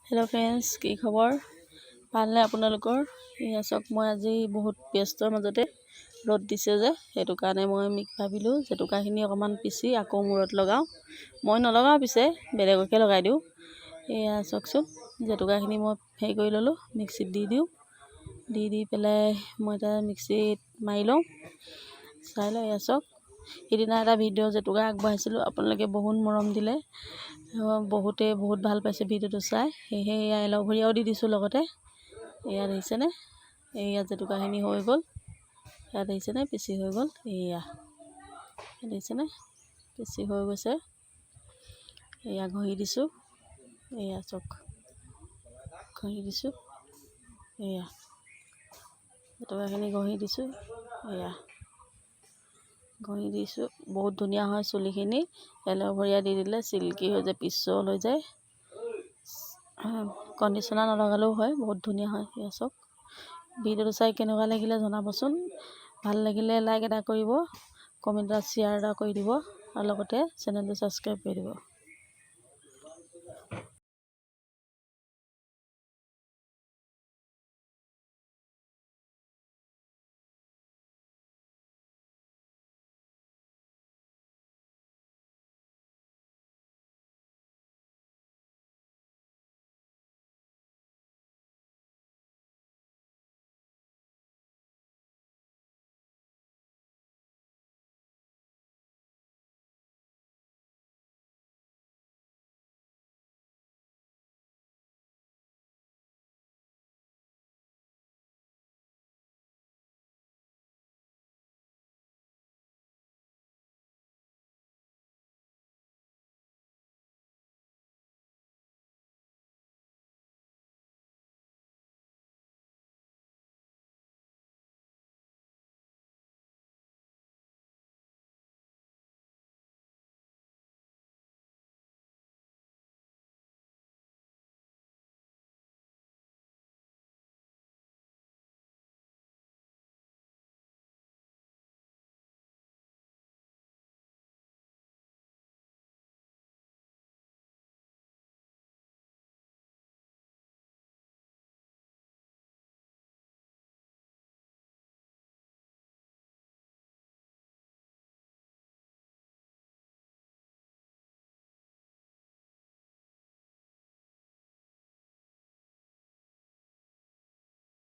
Hello' friends, কি খবৰ? ভালনে আপোনালোকৰ? এয়া চাওক, মই আজি বহুত ব্যস্তৰ মাজতে ৰ'দ দিছে যে সেইটো কাৰণে মই ভাবিলোঁ জেতুকাখিনি অকণমান পিচি আকৌ মূৰত লগাওঁ। মই নলগাওঁ, পিছে বেলেগকে লগাই দিওঁ। এয়া চাওকচোন, জেতুকাখিনি মই হেৰি কৰি ল'লোঁ, মিক্সিত দি দিওঁ। দি পেলাই মই এটা মিক্সিত মাৰি লওঁ। চাই লওঁ, এয়া চাওক। সিদিনা এটা ভিডিঅ' জেতুকা আগবঢ়াইছিলোঁ, আপোনালোকে বহুত মৰম দিলে, বহুত ভাল পাইছে ভিডিঅ'টো চাই। সেয়েহে এয়া এল'ভেৰাও দি দিছোঁ লগতে। এয়া দেখিছেনে, এয়া জেতুকাখিনি হৈ গ'ল। এয়া দেখিছেনে, পিচি হৈ গ'ল। এয়া দেখিছেনে, পিচি হৈ গৈছে। এয়া ঘঁহি দিছোঁ। এয়া চাওক, ঘঁহি দিছোঁ। এয়া জেতুকাখিনি ঘঁহি দিছোঁ। এয়া ঘঁহি দিছোঁ। বহুত ধুনীয়া হয় চুলিখিনি। এল'ভেৰা দি দিলে চিল্কি হৈ যায়, পিছল হৈ যায়। কণ্ডিশ্যনাৰ নলগালেও হয়, বহুত ধুনীয়া হয়। এয়া চাওক, ভিডিঅ'টো চাই কেনেকুৱা লাগিলে জনাবচোন। ভাল লাগিলে লাইক এটা কৰিব, কমেণ্ট এটা শ্বেয়াৰ এটা কৰি দিব, আৰু লগতে চেনেলটো ছাবস্ক্ৰাইব কৰি দিব।